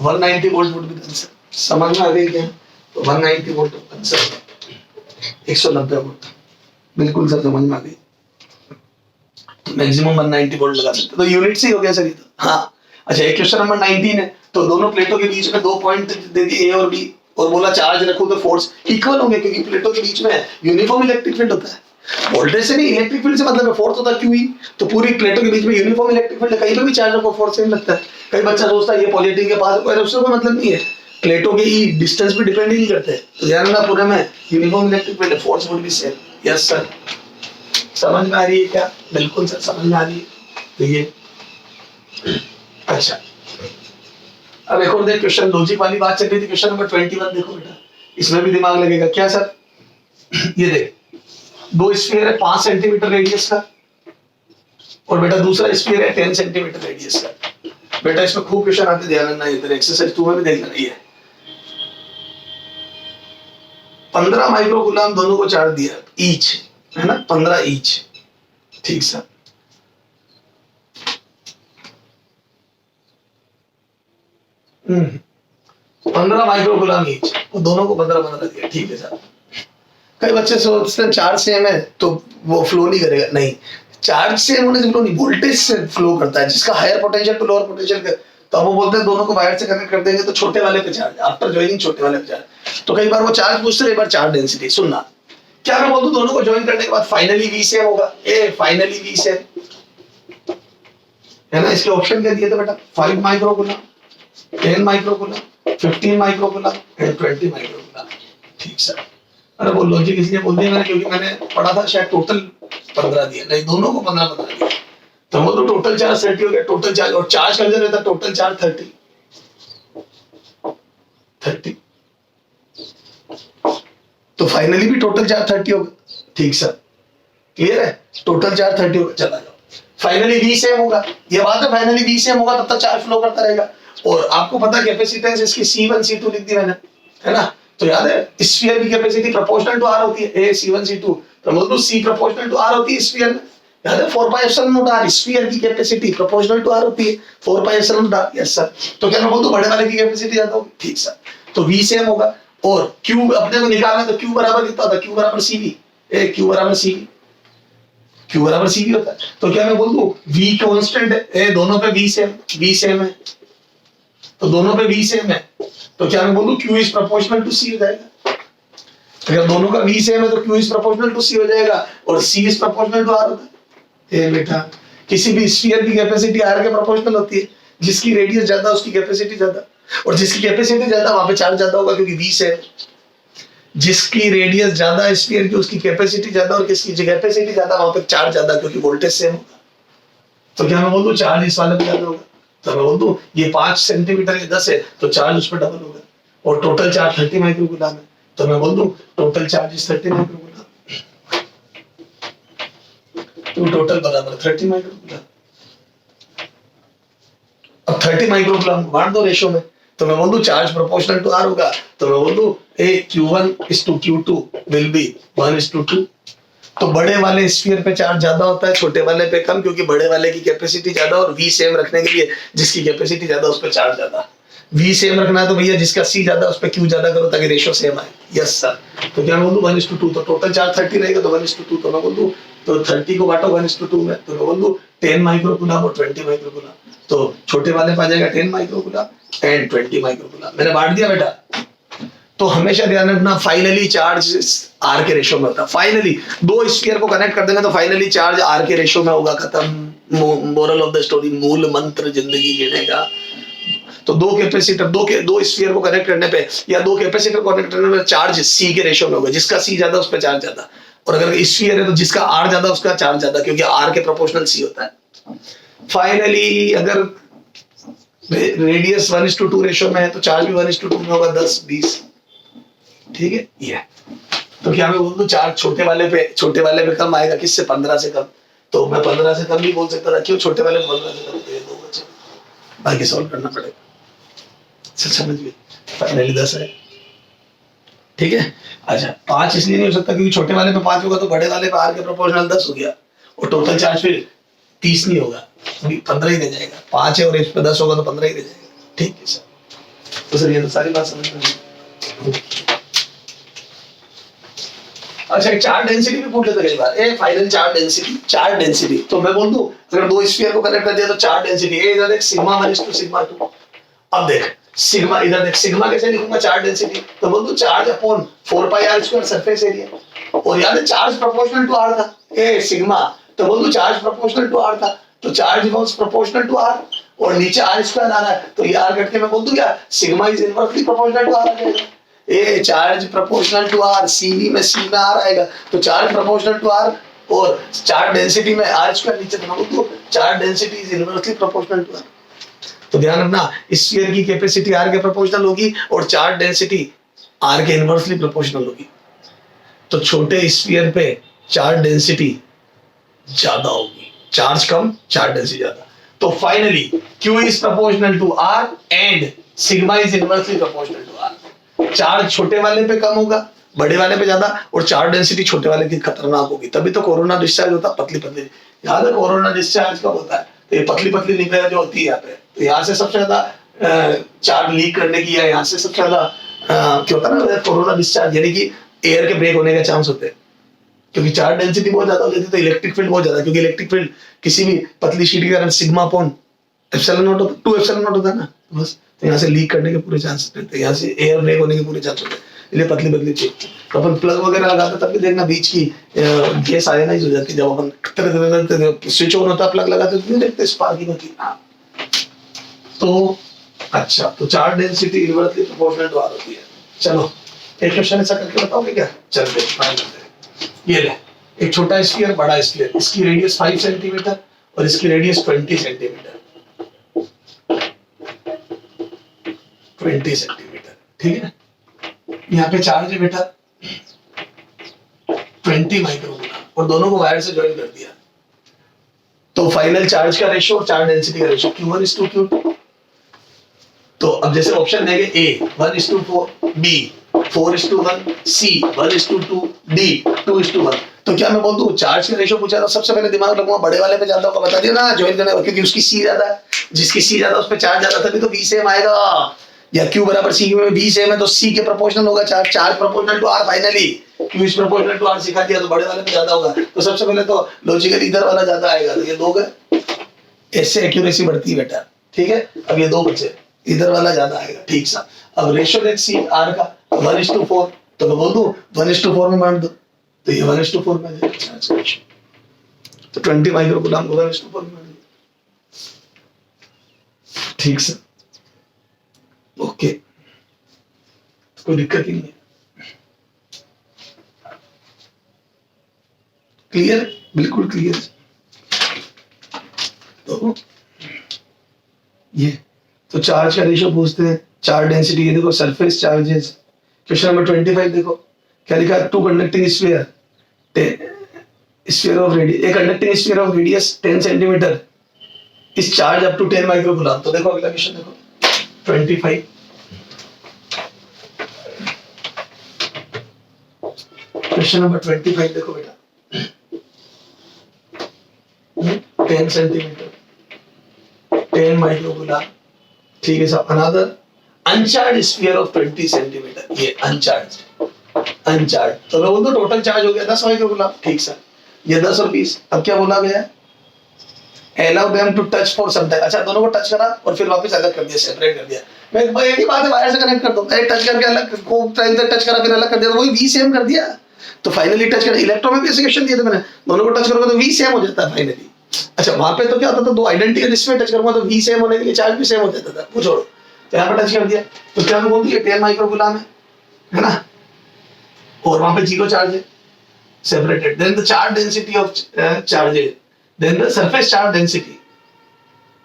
A: 190 volt would be answer. समझ में आ गई क्या? तो 190 वोल्ट आंसर, 190 वोल्ट, बिल्कुल सर समझ में आ गई, मैक्सिमम 190 वोल्ट लगा सकते, तो यूनिट से ही हो गया सर ये तो। हाँ अच्छा, एक क्वेश्चन नंबर 19 है, तो दोनों प्लेटों के बीच में 2 पॉइंट दे दिए ए और बी, और बोला चार्ज रखो तो फोर्स इक्वल होंगे, क्योंकि प्लेटों के बीच में यूनिफॉर्म इलेक्ट्रिक फील्ड होता है, वोल्टेज से नहीं इलेक्ट्रिक फील्ड से मतलब है, फोर्स होता है क्यू ई, तो पूरी प्लेटों के बीच में यूनिफॉर्म इलेक्ट्रिक फील्ड, कहीं पे भी चार्ज रखो फोर्स सेम लगता है। कई बच्चा सोचता है ये पॉजिटिव के पास, उससे कोई मतलब नहीं है, प्लेटों के ई डिस्टेंस पे डिपेंड ही नहीं करते, तो ध्यान रखना पूरे में uniform electric field, force would be same. Yes sir, समझ में आ रही है क्या? बिल्कुल सर समझ में आ रही है। तो ये अच्छा, अब एक और देख क्वेश्चन, लॉजिक वाली बात चल रही थी, क्वेश्चन नंबर 21 देखो बेटा, इसमें भी दिमाग लगेगा क्या सर। ये देख, दो स्फीयर है 5 सेंटीमीटर रेडियस का, और बेटा दूसरा स्फीयर है 10 सेंटीमीटर रेडियस का। बेटा इसमें खूब क्वेश्चन आते, ध्यान रखना, इधर एक्सरसाइज 2 में भी देख लेना। ये 15 माइक्रोकूलम दोनों को चार्ज दिया ईच, है ना, 15 ईच, ठीक सर। हम्म, 15 माइक्रोकूलम ईच, और दोनों को 15 दिया, ठीक है सर। कई बच्चे सोचते हैं चार्ज सेम है तो वो फ्लो नहीं करेगा, नहीं, चार्ज सेम होने से फ्लो नहीं, वोल्टेज से फ्लो करता है, जिसका higher potential to lower potential, तो वो बोलते हैं दोनों को वायर से कनेक्ट कर देंगे तो छोटे वाले पे चार्ज, आफ्टर ज्वाइनिंग छोटे वाले पे चार्ज। तो कई बार वो चार्ज पूछते हैं, एक बार चार्ज डेंसिटी सुनना, क्या मैं बोल दूं दोनों को ज्वाइन करने के बाद फाइनली वी सेम होगा, ए फाइनली वी सेम है ना। इसके ऑप्शन क्या दिए थे बेटा, 5 microcoulomb, 10 microcoulomb, 15 microcoulomb and 20 microcoulomb. ठीक सर। अरे वो लॉजिक इसलिए बोल दिया मैंने क्योंकि मैंने पढ़ा था शायद टोटल 15 दिया, नहीं दोनों को 15 दिया, तो वो तो टोटल चार्ज 30 हो गया, टोटल चार्ज और चार्ज का रहता टोटल चार्ज 30। तो फाइनली भी टोटल चार्ज 30 होगा। ठीक सर, क्लियर है, टोटल चार्ज 30 होगा। चला जाओ, फाइनली वी सेम होगा, ये बात है, फाइनली वी सेम होगा तब तक चार्ज फ्लो करता रहेगा। और आपको पता है कैपेसिटेंस इसकी C1 C2 लिख दी मैंने, है ना। तो याद है स्फीयर की कैपेसिटी प्रोपोर्शनल टू R होती है, ए C1 C2, तो मतलब C प्रोपोर्शनल टू R होती है स्फीयर में। याद है 4 pi epsilon not R, sphere की कैपेसिटी प्रोपोर्शनल टू R होती है 4 pi epsilon not R। Yes sir. तो क्या मैं बोल दूं बड़े वाले की कैपेसिटी ज्यादा होगी। ठीक सर, तो V सेम होगा और Q अपने को निकालना है, तो Q बराबर कितना होता है, Q बराबर CV, ए Q बराबर CV, Q बराबर CV होता है। तो क्या मैं बोल दूं V कांस्टेंट है, ए दोनों पे V सेम है, तो दोनों पे V सेम है, तो क्या मैं बोल दूं Q is proportional to C हो जाएगा। अगर दोनों का V सेम है तो Q is proportional to C हो जाएगा और C is proportional to R होता है। ए बेटा किसी भी स्फीयर की कैपेसिटी R के प्रोपोर्शनल होती है, जिसकी रेडियस ज्यादा उसकी कैपेसिटी ज्यादा, और जिसकी कैपेसिटी ज्यादा वहां पे चार्ज ज्यादा होगा क्योंकि V सेम। जिसकी रेडियस ज्यादा स्फीयर की उसकी कैपेसिटी ज्यादा, और किसकी कैपेसिटी ज्यादा वहां पे चार्ज ज्यादा क्योंकि वोल्टेज सेम होगा। तो क्या मैं बोल दूं चार्ज इस वाले पे ज्यादा होगा, तो मैं बोल दूं ये 5 सेंटीमीटर के 10 है तो चार्ज उस पर डबल होगा, और टोटल चार्ज 30 माइक्रोकूलम है, तो मैं बोल दूं टोटल चार्ज इज 30 माइक्रोकूलम, तो टोटल बराबर 30 माइक्रोकूलम। अब 30 माइक्रोकूलम बांट दो रेशो में, तो मैं बोल दूं चार्ज प्रोपोर्शनल टू R होगा, तो मैं बोल दूं ए Q1:Q2 विल बी 1:2। तो बड़े वाले स्फीयर पे चार्ज ज्यादा होता है, छोटे वाले पे कम, क्योंकि बड़े वाले की कैपेसिटी ज्यादा, और V सेम रखने के लिए जिसकी कैपेसिटी ज्यादा उस पे चार्ज ज्यादा। V सेम रखना है तो भैया जिसका C ज्यादा उस पे Q ज्यादा करो ताकि रेशो सेम आए। Yes sir. तो क्या मैं बोल दूं 1:2, तो टोटल चार्ज 30 रहेगा, तो 1:2, तो मैं बोल दूं तो 30 को बांटो 1:2 में, तो मैं बोल दूं 10 माइक्रोकूलम और 20 माइक्रोकूलम, तो छोटे वाले पे आ जाएगा 10 माइक्रोकूलम एंड 20 माइक्रोकूलम। मैंने बांट दिया बेटा। तो हमेशा ध्यान रखना फाइनली चार्ज R के रेशो में होता है। फाइनली दो स्फीयर को कनेक्ट कर देंगे तो फाइनली चार्ज R के रेशो में होगा, खत्म। मोरल ऑफ द स्टोरी, मूल मंत्र जिंदगी जीने का। तो दो कैपेसिटर दो स्फीयर को कनेक्ट करने पे या दो कैपेसिटर को कनेक्ट करने में चार्ज C के रेशो में होगा, जिसका C ज्यादा उस पर चार्ज ज्यादा, और अगर स्फीयर है तो जिसका R ज्यादा उसका चार्ज ज्यादा, क्योंकि R के प्रोपोर्शनल C होता है। फाइनली अगर रेडियस 1:2 रेशो में है तो चार्ज भी 1:2 में होगा, 10-20। ठीक है ये। तो क्या मैं बोल दूं चार्ज छोटे वाले पे कम आएगा, किससे 15 से कम, तो मैं 15 से कम भी बोल सकता था, क्यों छोटे वाले 15 से कम, तो ये दो बचे, बाकी सॉल्व करना पड़ेगा। समझ गए, फाइनली 10 है। ठीक है। अच्छा 5 इसलिए नहीं हो सकता क्योंकि छोटे वाले पे 5 होगा तो बड़े वाले पे R के प्रोपोर्शनल 10 हो गया, और टोटल चार्ज फिर 30 नहीं होगा, 15 ही रह जाएगा। 5 है और इस पे 10 होगा तो 15 ही रह जाएगा। ठीक है सर। तो सर ये तो सारी बात समझ में। अच्छा एक चार्ज डेंसिटी भी पूछ लेते कई बार, ए फाइनल चार्ज डेंसिटी, तो मैं बोल दूं अगर दो स्फीयर को कनेक्ट कर दिया तो चार्ज डेंसिटी ए इधर देख सिग्मा 1:σ2। अब देख सिग्मा, इधर देख सिग्मा कैसे लिखूंगा चार्ज डेंसिटी, तो बोल दूं चार्ज अपॉन 4 पाई R² सरफेस एरिया, और याद है चार्ज प्रोपोर्शनल टू R था, ए सिग्मा, तो बोल दूं चार्ज प्रोपोर्शनल टू R था, तो charge was proportional to R, और नीचे R² आ रहा है तो ये R कट के मैं बोल दूं क्या sigma is inversely proportional to R आ जाएगा। A charge proportional to R, CV में C में R आएगा, तो चार्ज प्रोपोर्शनल टू R, और चार्ज डेंसिटी में R² नीचे बना तो charge density is inversely proportional to R। तो ध्यान रखना स्फीयर की कैपेसिटी R के प्रोपोर्शनल होगी और चार्ज डेंसिटी R के इनवर्सली प्रोपोर्शनल होगी, तो छोटे स्फीयर पे चार्ज डेंसिटी ज्यादा होगी, चार्ज कम चार्ज डेंसिटी ज्यादा। तो finally Q is proportional to R and sigma is inversely proportional to R। Charge छोटे वाले पे कम होगा, बड़े वाले पे ज्यादा, और चार्ज डेंसिटी छोटे वाले की खतरनाक होगी, तभी तो कोरोना डिस्चार्ज होता पतली पतली। याद है कोरोना डिस्चार्ज कब होता है, तो ये पतली पतली निकल जो होती है यहाँ पे, तो यहाँ से सबसे ज्यादा चार्ज लीक करने की, या यहाँ से सबसे ज्यादा क्या होता है ना कोरोना डिस्चार्ज, यानी कि एयर के ब्रेक होने के चांस होते हैं, क्योंकि चार्ज डेंसिटी बहुत ज्यादा हो जाती है तो इलेक्ट्रिक फील्ड बहुत ज्यादा, क्योंकि इलेक्ट्रिक फील्ड किसी भी पतली शीट के कारण sigma upon epsilon not 2 epsilon not होता है ना, बस तो यहाँ से लीक करने के पूरे चांस रहते हैं, यहाँ से एयर ब्रेक होने के पूरे चांस होते हैं। इसलिए पतली पतली चीज। तो अपन प्लग वगैरह लगाते तब भी देखना बीच की गैस आयनाइज हो जाती है, जब अपन स्विच ऑन होता प्लग लगाते तो देखते स्पार्किंग होती है। तो अच्छा, तो charge density inversely proportional to R होती है। चलो एक क्वेश्चन ऐसा करके बताओगे क्या? चलते ट्राई करते हैं। ये ले, एक छोटा स्फीयर बड़ा स्फीयर, इसकी रेडियस 5 सेंटीमीटर और इसकी रेडियस 20 सेंटीमीटर, 20 सेंटीमीटर, ठीक है। यहाँ पे चार्ज है बेटा 20 माइक्रोकूलम और दोनों को वायर से ज्वाइन कर दिया। तो फाइनल चार्ज का रेशियो और चार्ज डेंसिटी का रेशियो Q1:Q2। तो अब जैसे ऑप्शन देंगे A 1:4, B 4:1, C 1:2, D 2:1। तो क्या मैं बोल दूं चार्ज का रेशियो पूछा तो सबसे पहले दिमाग लगूंगा बड़े वाले पे ज्यादा होगा, बता दिया ना ज्वाइन करने, क्योंकि उसकी C ज्यादा है, जिसकी C ज्यादा उस पे चार्ज ज्यादा, तभी तो V सेम आएगा। या Q बराबर C में V सेम है तो C के प्रोपोर्शनल होगा charge, charge proportional to R finally. Q is proportional to R सिखा दिया तो बड़े वाले पे ज्यादा होगा। तो सबसे पहले तो लॉजिकली इधर वाला ज्यादा आएगा, तो ये 2 गए, इससे एक्यूरेसी बढ़ती है बेटा, ठीक है। अब ये 2 बचे, इधर वाला ज्यादा आएगा, ठीक सा। अब रेशियो देख C R का 1:4, तो मैं बोल दूं 1:4 में बांट दो, तो ये 1:4 में है चार्ज का रेशियो। तो 20 माइक्रोकूलम को 1:4 में बांट दो, ठीक से, ओके, कोई दिक्कत ही नहीं है। क्लियर, बिल्कुल क्लियर। तो ये तो चार्ज का रेशियो पूछते हैं, चार्ज डेंसिटी, ये देखो सरफेस चार्जेस। क्वेश्चन नंबर 25 देखो क्या लिखा है, 2 conducting sphere, sphere of radius, a conducting sphere of radius 10 centimetre इस चार्ज अप टू 10 माइक्रोकूलम। तो देखो अगला क्वेश्चन देखो 25, क्वेश्चन नंबर 25 देखो बेटा, 10 सेंटीमीटर 10 माइक्रोकूलम, ठीक है साहब। अनदर अनचार्ज स्फीयर ऑफ 20 सेंटीमीटर, ये अनचार्ज, तो मैं बोलता हूँ टोटल चार्ज हो गया 10 माइक्रोकूलम, ठीक सर। ये 10 और 20, अब क्या बोला गया है, allow them to touch for some time। अच्छा, दोनों को टच करा और फिर वापस अलग कर दिया, सेपरेट कर दिया। मैं एक ही बात है, वायर से कनेक्ट कर दो, टच करके अलग को टाइम तक टच करा फिर अलग कर दिया, तो वही V सेम कर दिया। तो फाइनली टच कर, इलेक्ट्रो में भी ऐसे क्वेश्चन दिए थे मैंने, दोनों को टच करोगे तो V सेम हो जाता है फाइनली। अच्छा, वहां पे तो क्या होता था, 2 आइडेंटिकल, इसमें टच करूंगा तो V सेम होने के लिए चार्ज भी सेम हो जाता था, पूछो। तो यहाँ पे टच कर दिया तो क्या मैं बोल दिया 10 माइक्रोकूलम है ना, और वहां पे 0 चार्ज है, separated. Then the charge density of charges, then the surface charge density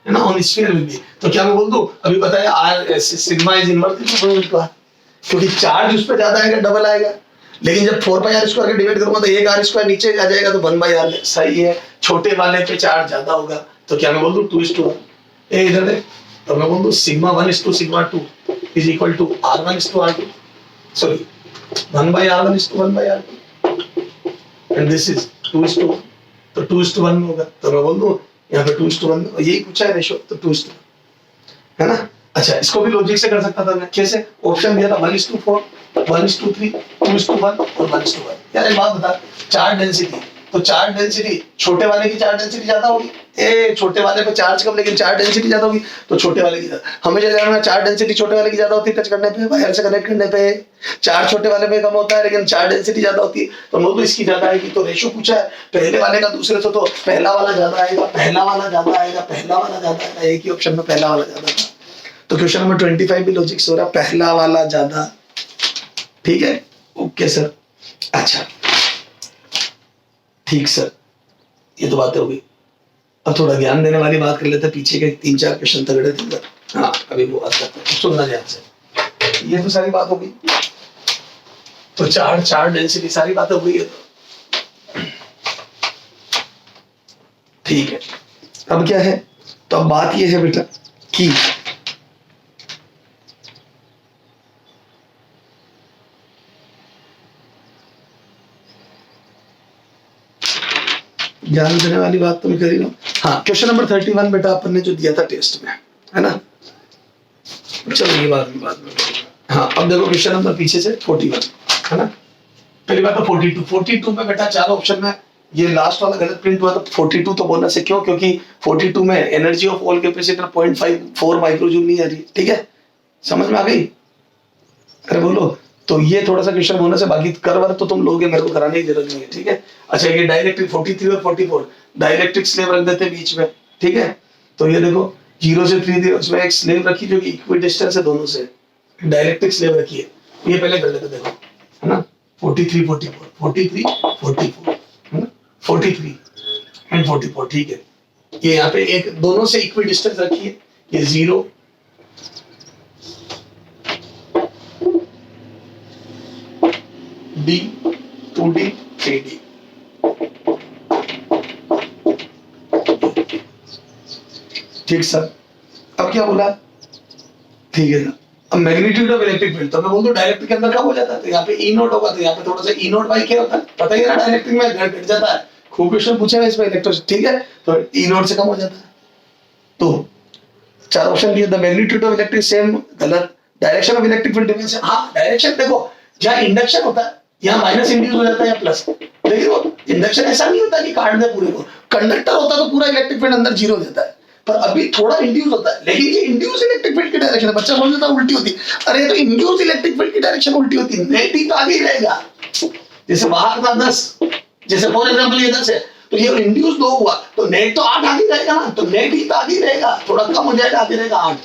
A: है ना ऑन स्फीयर विल बी। तो क्या मैं बोल दूं, अभी बताया R sigma is inversely proportional to R, क्योंकि चार्ज उस पे ज्यादा आएगा, डबल आएगा। लेकिन जब 4πr² के डिवाइड करूंगा तो 1r² नीचे आ जाएगा, तो 1/r सही है। छोटे वाले पे चार्ज ज्यादा होगा, तो क्या मैं बोल दूं 2:1। ए इधर देख, तो मैं बोल दूं sigma 1:2 sigma 2 is equal to R1:R2, sorry 1/R1:1/R2 and this is 2:1, तो 2:1 में होगा। तो मैं बोल दूं यहाँ पे 2:1, यही पूछा है रेशियो, तो 2:1 है ना। अच्छा, इसको भी लॉजिक से कर सकता था मैं, कैसे? ऑप्शन दिया था 1:4, 1:3, 2:1 और 1:1। यार एक बात बता, चार्ज डेंसिटी, तो चार्ज डेंसिटी छोटे वाले की चार्ज डेंसिटी ज्यादा होगी, ए छोटे वाले पे चार्ज कम लेकिन चार्ज डेंसिटी ज्यादा होगी, तो छोटे वाले की ज्यादा। हमेशा जानना चार्ज डेंसिटी छोटे वाले की ज्यादा होती है टच करने पे, वायर से कनेक्ट करने पे। चार्ज छोटे वाले पे कम होता है लेकिन चार्ज डेंसिटी ज्यादा होती है, तो नो तो इसकी ज्यादा आएगी। तो रेशियो पूछा है पहले वाले का दूसरे से, तो पहला वाला ज्यादा आएगा, पहला वाला ज्यादा आएगा, पहला वाला ज्यादा आएगा, एक ही ऑप्शन में पहला वाला ज्यादा था। तो क्वेश्चन नंबर 25 भी लॉजिक से हो रहा, पहला वाला ज्यादा, ठीक है, ओके सर। अच्छा ठीक सर, ये तो बातें हो गई। अब थोड़ा ज्ञान देने वाली बात कर लेते हैं, पीछे के 3-4 क्वेश्चन तगड़े थे। हाँ अभी वो बात करते हैं, सुनना ध्यान से। ये तो सारी बात हो गई, तो चार्ज डेंसिटी सारी बातें हो गई है, तो ठीक है। अब क्या है, तो अब बात ये है बेटा कि ज्ञान देने वाली बात तो मैं कर ही रहा हूँ। हाँ, क्वेश्चन नंबर 31 बेटा अपन ने जो दिया था टेस्ट में, है ना। चलो ये बात में हाँ, अब देखो क्वेश्चन नंबर पीछे से 41 है ना। पहली बात तो 42 में बेटा 4 ऑप्शन में ये लास्ट वाला गलत प्रिंट हुआ, तो 42 तो बोलना से क्यों, क्योंकि 42 में एनर्जी ऑफ ऑल कैपेसिटर 0.54 माइक्रोजूल नहीं आ रही, ठीक है, समझ में आ गई? अरे बोलो। तो ये थोड़ा सा क्वेश्चन होने से, बाकी करवर तो तुम लोगे, मेरे को कराने की जरूरत नहीं है, ठीक है। अच्छा ये डाइलेक्ट्रिक 43 और 44 डाइलेक्ट्रिक स्लेब रख देते हैं बीच में, ठीक है। तो ये देखो 0 से 3 दी, उसमें एक स्लेब रखी जो कि इक्वी डिस्टेंस है दोनों से, डाइलेक्ट्रिक स्लेब रखी है। ये पहले कर लेते देखो, है ना, 43 44 43 44, है ना, 43 एंड 44, ठीक है। ये यहाँ पे एक दोनों से इक्वी डिस्टेंस रखी है, ये 0 D 2D 3D, ठीक सर। अब क्या बोला, ठीक है ना। अब मैग्नीट्यूड ऑफ इलेक्ट्रिक फील्ड, तो मैं बोल दूं डाइलेक्ट्रिक के अंदर कब हो जाता है, तो यहाँ पे E नॉट होगा, तो यहाँ पे थोड़ा सा E नॉट बाई क्या होता है, पता ही है ना, डाइलेक्ट्रिक में घट जाता है। खूब क्वेश्चन पूछा है इसमें इलेक्ट्रोस्टैटिक, ठीक है। तो E नॉट से कम हो जाता है। तो 4 ऑप्शन दिए, the magnitude of electric same, गलत। Direction of electric field difference, हाँ डायरेक्शन देखो, जहाँ इंडक्शन होता है यहाँ माइनस इंड्यूस हो जाता है या प्लस, लेकिन वो इंडक्शन ऐसा नहीं होता कि काट दे पूरे को। कंडक्टर होता तो पूरा इलेक्ट्रिक फील्ड अंदर 0 हो जाता है, पर अभी थोड़ा इंड्यूस होता है, लेकिन ये इंड्यूस इलेक्ट्रिक फील्ड की डायरेक्शन है। बच्चा बोल देता उल्टी होती, अरे तो इंड्यूस इलेक्ट्रिक फील्ड की डायरेक्शन उल्टी होती है, नेट ही तो आगे ही रहेगा। जैसे बाहर था 10, जैसे फॉर एग्जांपल ये 10 है, तो ये इंड्यूस 2 हुआ, तो नेट तो 8 आगे रहेगा ना, तो नेट ही तो आगे रहेगा, थोड़ा कम हो जाएगा, आगे रहेगा 8।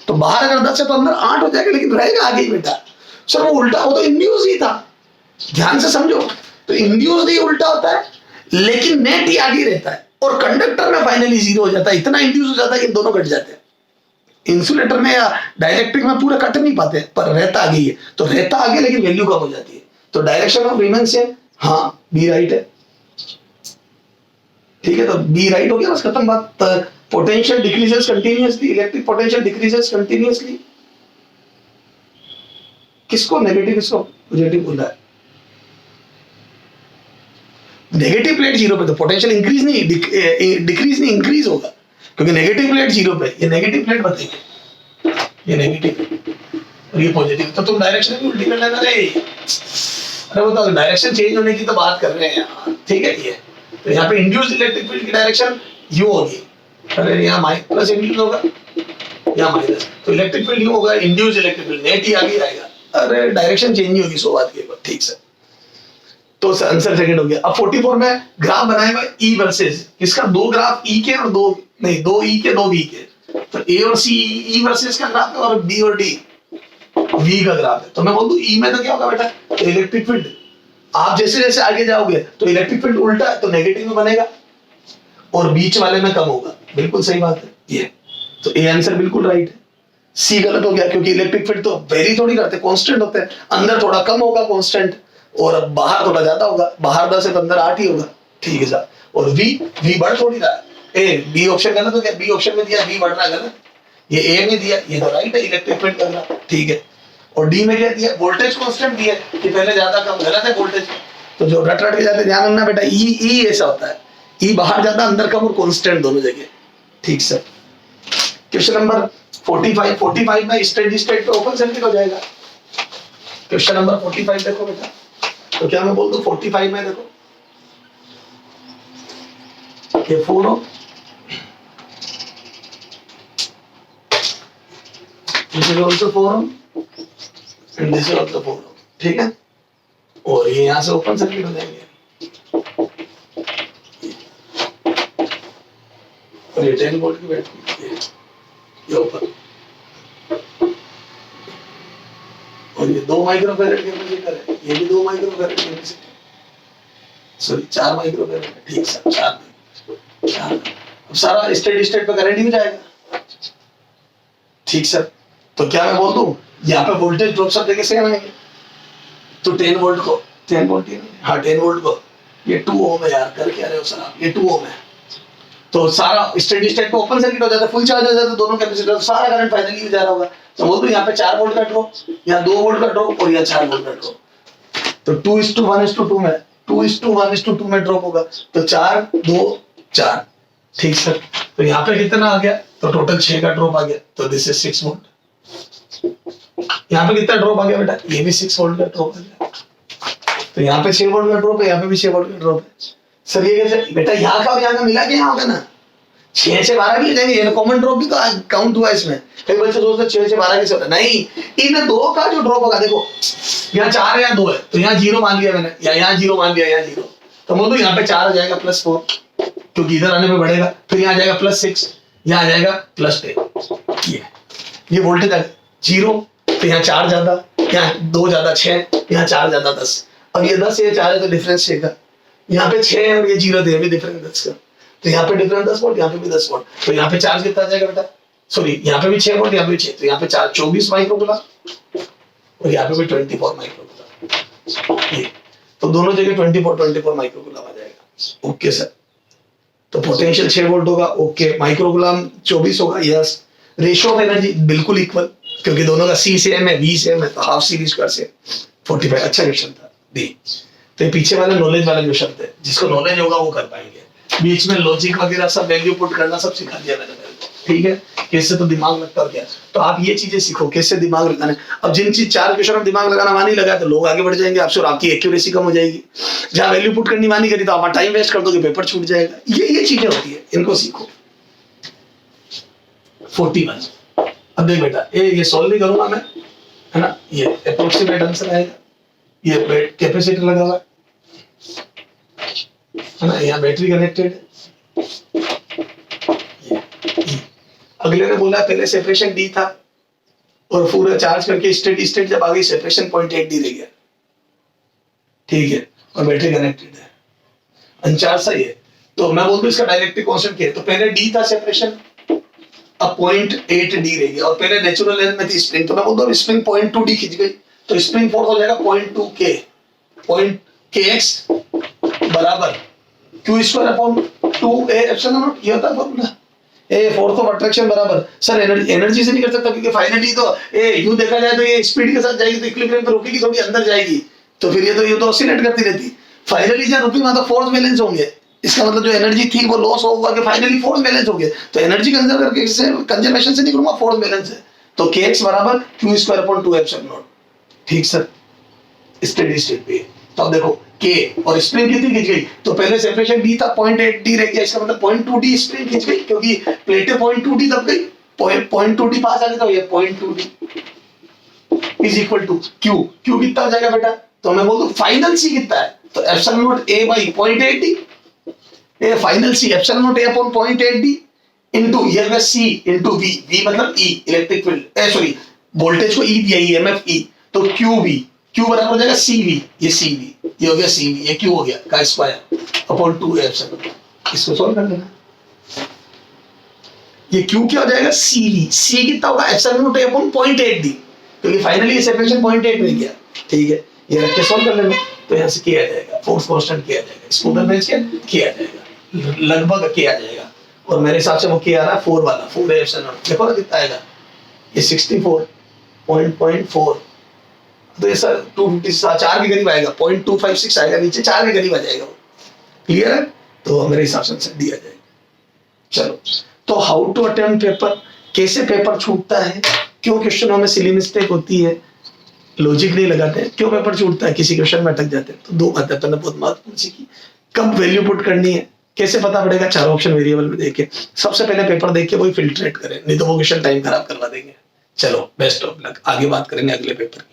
A: तो बाहर अगर 10 है तो अंदर 8 हो जाएगा, लेकिन रहेगा आगे ही बेटा। सर वो उल्टा, वो तो इंड्यूस ही था, ध्यान से समझो। तो इंड्यूस ही उल्टा होता है, लेकिन नेट ही आगे रहता है, और कंडक्टर में फाइनली 0 हो जाता है। इतना इंड्यूस हो जाता है कि दोनों कट जाते हैं। इंसुलेटर में या डाइलेक्ट्रिक में पूरा कट नहीं पाते, पर रहता आगे ही है, तो रहता आगे लेकिन वैल्यू कम हो जाती है। तो डायरेक्शन ऑफ रिमेन सेम, हाँ बी राइट है, ठीक है। तो बी राइट हो गया, बस खत्म बात। Potential decreases continuously, electric potential decreases continuously. किसको नेगेटिव, किसको पॉजिटिव बोल रहा है। नेगेटिव प्लेट 0 पे तो पोटेंशियल इंक्रीज नहीं, डिक्रीज नहीं, इंक्रीज होगा, क्योंकि नेगेटिव प्लेट 0 पे। ये नेगेटिव प्लेट बताइए, ये नेगेटिव और ये पॉजिटिव, तो तुम डायरेक्शन भी उल्टी कर लेना रे। अरे वो तो डायरेक्शन चेंज होने की तो बात कर रहे हैं, ठीक है। ये तो यहाँ पे इंड्यूस इलेक्ट्रिक फील्ड की डायरेक्शन यू होगी, अरे यहाँ प्लस इंड्यूस होगा, यहाँ माइनस, तो इलेक्ट्रिक फील्ड यू होगा, इंड्यूस इलेक्ट्रिक फील्ड, नेट ही आगे आएगा। अरे डायरेक्शन चेंज नहीं होगी, सो बात की, ठीक सर। तो आंसर सेकंड हो गया। अब 44 में ग्राफ बनाए हुए E वर्सेस, इसका 2 ग्राफ E के और 2 E के 2 B के, तो A और C E वर्सेस का ग्राफ है, और B और D V का ग्राफ है। तो मैं बोल दूं E में तो क्या होगा बेटा, तो इलेक्ट्रिक फील्ड, आप जैसे जैसे आगे जाओगे तो इलेक्ट्रिक फील्ड उल्टा है, तो नेगेटिव में बनेगा, और बीच वाले में कम होगा। बिल्कुल सही बात है ये, तो ए आंसर बिल्कुल राइट है। सी गलत हो गया, क्योंकि इलेक्ट्रिक फील्ड तो वेरी थोड़ी करते, कांस्टेंट होते हैं। अंदर थोड़ा कम होगा कांस्टेंट, और बाहर थोड़ा ज्यादा होगा, बाहर 10 है तो अंदर 8 ही होगा, ठीक है सर। और वी बढ़ थोड़ी रहा है। ए बी ऑप्शन गलत हो गया, बी ऑप्शन में दिया वी बढ़ रहा है, गलत। ये ए में दिया, ये तो राइट है, इलेक्ट्रिक फील्ड करना, ठीक है। और डी में क्या दिया, वोल्टेज कांस्टेंट दिया कि पहले ज्यादा कम, गलत है वोल्टेज। तो जो रट रट के जाते, ध्यान रखना बेटा, ई ऐसा होता है, ई बाहर ज्यादा अंदर कम, और कांस्टेंट दोनों जगह, ठीक सर। क्वेश्चन नंबर 45 में स्टेडी स्टेट पे ओपन सर्किट हो जाएगा। क्वेश्चन नंबर 45 देखो बेटा, तो क्या मैं बोल दूं 45 में देखो, ये 4 ohm, this is also 4 ohm and this is also 4 ohm, ठीक है। और ये यहां से ओपन सर्किट हो जाएंगे, और ये 10 वोल्ट की बैटरी, ये ओपन, और ये 2 माइक्रोफैरड कैपेसिटर है, ये भी 2 माइक्रोफैरड कैपेसिटर, सॉरी 4 माइक्रोफैरड, ठीक सर, 4। अब सारा स्टेडी स्टेट पे करंट ही जाएगा, ठीक सर। तो क्या मैं बोल दूं, यहाँ पे वोल्टेज ड्रॉप सब जगह सेम आएंगे, तो 10 वोल्ट को 10 वोल्ट ही, हाँ 10 वोल्ट को, ये 2 ओम है यार, कर क्या रहे हो सर आप, ये 2 ओम है। तो सारा स्टेडी स्टेट पे ओपन सर्किट हो जाता है, फुल चार्ज हो जाता है दोनों कैपेसिटर, सारा करंट फाइनली जा रहा होगा। तो बोल दो यहाँ पे 4 वोल्ट का ड्रॉप, यहाँ 2 वोल्ट का ड्रॉप, और यहाँ 4 वोल्ट का ड्रॉप। तो 2:1:2 में 2:1:2 में ड्रॉप होगा, तो 4 2 4, ठीक सर। तो यहाँ पे कितना आ गया, तो टोटल 6 का ड्रॉप आ गया, तो दिस इज 6 वोल्ट। यहाँ पे कितना ड्रॉप आ गया बेटा, ये भी 6 वोल्ट का ड्रॉप आ गया, तो यहाँ पे 6 वोल्ट का ड्रॉप है, यहाँ पे भी 6 वोल्ट का ड्रॉप है। सर ये कैसे बेटा, यहाँ का और यहाँ का मिला के यहाँ होगा ना, 6 से 12 भी हो जाएंगे, कॉमन ड्रॉप भी तो काउंट हुआ इसमें। कई बच्चे सोचते 6 से 12 कैसे होता है, नहीं, इन दो का जो ड्रॉप होगा, देखो यहाँ 4 है, यहाँ 2 है, तो यहाँ 0 मान लिया मैंने, या यहाँ 0 मान लिया, यहाँ 0, तो बोल दो यहाँ पे 4 आ जाएगा +4, क्योंकि इधर आने में बढ़ेगा, फिर यहाँ आ जाएगा +6, यहाँ आ जाएगा +10। ये वोल्टेज है 0, तो यहाँ 4 ज्यादा, यहाँ 2 ज्यादा 6, यहाँ 4 ज्यादा 10। अब ये 10 ये 4 है तो डिफरेंस 6 का, यहाँ पे 6 है और ये 0 थे, डिफरेंस 10 का, तो यहाँ पे डिफरेंस 10 वोल्ट, यहाँ पे भी 10 वोल्ट, तो यहाँ पे चार्ज कितना आ जाएगा बेटा, सॉरी यहाँ पे भी 6 वोल्ट, यहाँ पे भी 6, तो यहाँ पे 24 माइक्रोकूलम और यहाँ पे भी 24 माइक्रोकूलम, तो दोनों जगह 24 माइक्रोकूलम आ जाएगा। ओके सर, तो पोटेंशियल 6 वोल्ट होगा, ओके, माइक्रोकूलम 24 होगा, यस। रेशियो ऑफ एनर्जी बिल्कुल इक्वल, क्योंकि दोनों का C सेम है, V सेम है, तो हाफ C स्क्वायर से 45। अच्छा क्वेश्चन था डी। तो ये पीछे वाला नॉलेज वाला जो शब्द है, जिसको नॉलेज होगा वो कर पाएंगे। बीच में लॉजिक वगैरह सब वैल्यू पुट करना सब सिखा दिया मैंने मेरे को, ठीक है, कैसे तो दिमाग लगता है क्या, तो आप ये चीजें सीखो कैसे दिमाग लगाना है। अब जिन चीज 4 क्वेश्चन में दिमाग लगाना वहां नहीं लगा तो लोग आगे बढ़ जाएंगे आपसे और आपकी एक्यूरेसी कम हो जाएगी। जहां वैल्यू पुट करनी वहां नहीं करी तो आप टाइम वेस्ट कर दोगे, पेपर छूट जाएगा। ये चीजें होती है, इनको सीखो। 41। अब देख बेटा, ये सॉल्व नहीं करूंगा मैं, है ना, ये अप्रोक्सीमेट आंसर आएगा, ये कैपेसिटर लगा हुआ है ना, यहाँ बैटरी कनेक्टेड है। अगले ने बोला पहले सेपरेशन D था और पूरा चार्ज करके स्टेट जब आ गई सेपरेशन 0.8D रह गया, ठीक है, और बैटरी कनेक्टेड है, अनचार्ज सही है, तो मैं बोलूँ इसका डायरेक्ट्रिक कांस्टेंट क्या है, तो पहले D था सेपरेशन, अब 0.8D रह गया, और पहले नेचुरल लेंथ में थी स्प्रिंग, तो मैं बोलता हूँ स्प्रिंग 0.2D खिंच गई, तो स्प्रिंग फोर्स हो जाएगा 0.2K, 0.kx बराबर Q²/2A एप्सिलॉन नॉट, ये होता है फॉर्मूला। फोर्स ऑफ अट्रैक्शन बराबर, सर एनर्जी से नहीं कर सकता, क्योंकि फाइनली तो यूं देखा जाए तो ये स्पीड के साथ जाएगी तो इक्विलिब्रियम पे रुकेगी, थोड़ी अंदर जाएगी, तो फिर ये तो ऑसिलेट करती रहती। फाइनली जहां रुकी वहां तो फोर्स बैलेंस होंगे, इसका मतलब जो एनर्जी थी वो लॉस होगा कि फाइनली फोर्स बैलेंस हो गया, तो एनर्जी कंजर्व करके कंजर्वेशन से नहीं करूंगा, फोर्स बैलेंस है, तो kx बराबर Q²/2 एप्सिलॉन नॉट, ठीक सर, स्टेडी स्टेट पे। तो अब देखो K और स्प्रिंग कितनी खिंच गई, तो पहले सेपरेशन D था 0.8D रह गया, इसका मतलब 0.2D स्प्रिंग खिंच गई, क्योंकि प्लेटें 0.2D दब गई, 0.2D पास आ गया, तो ये 0.2D is equal to Q कितना हो जाएगा बेटा, तो मैं बोल दूं फाइनल C कितना है, तो epsilon naught A by 0.8D, ये final C epsilon naught A upon 0.8D into ये होगा C इनटू V मतलब E electric field, sorry voltage को E दिया, EMF E, तो Q बराबर हो जाएगा CV, ये CV, ये हो गया CV, ये Q हो गया का स्क्वायर अपॉन 2 एप्सिलॉन, इसको सॉल्व कर लेना। ये Q क्या हो जाएगा C कितना होगा epsilon naught A upon 0.8D, क्योंकि फाइनली ये सेपरेशन 0.8 में गया, ठीक है, ये रख के सॉल्व कर लेना, तो यहाँ से किया जाएगा, फोर्स कांस्टेंट किया जाएगा, इसको बैलेंस किया जाएगा, लगभग किया जाएगा, और मेरे हिसाब से वो किया रहा 4 वाला 4 एप्सिलॉन नॉट, देखो ना कितना आएगा, ये 64.4, तो ये सर 250 4 के करीब आएगा, 0.256 आएगा, नीचे 4 के करीब आ जाएगा वो, क्लियर है, तो मेरे हिसाब से दिया जाएगा। चलो, तो हाउ टू अटेम्प्ट पेपर, कैसे पेपर छूटता है, क्यों क्वेश्चनों में सिली मिस्टेक होती है, लॉजिक नहीं लगाते, क्यों पेपर छूटता है, किसी क्वेश्चन में अटक जाते हैं, तो 2 बातें अपन ने बहुत महत्वपूर्ण सीखी, कब वैल्यू पुट करनी है, कैसे पता पड़ेगा, 4 ऑप्शन वेरिएबल में देख के, सबसे पहले पेपर देख के वही फिल्ट्रेट करें, नहीं तो वो क्वेश्चन टाइम खराब करवा देंगे। चलो बेस्ट ऑफ लक, आगे बात करेंगे अगले पेपर की।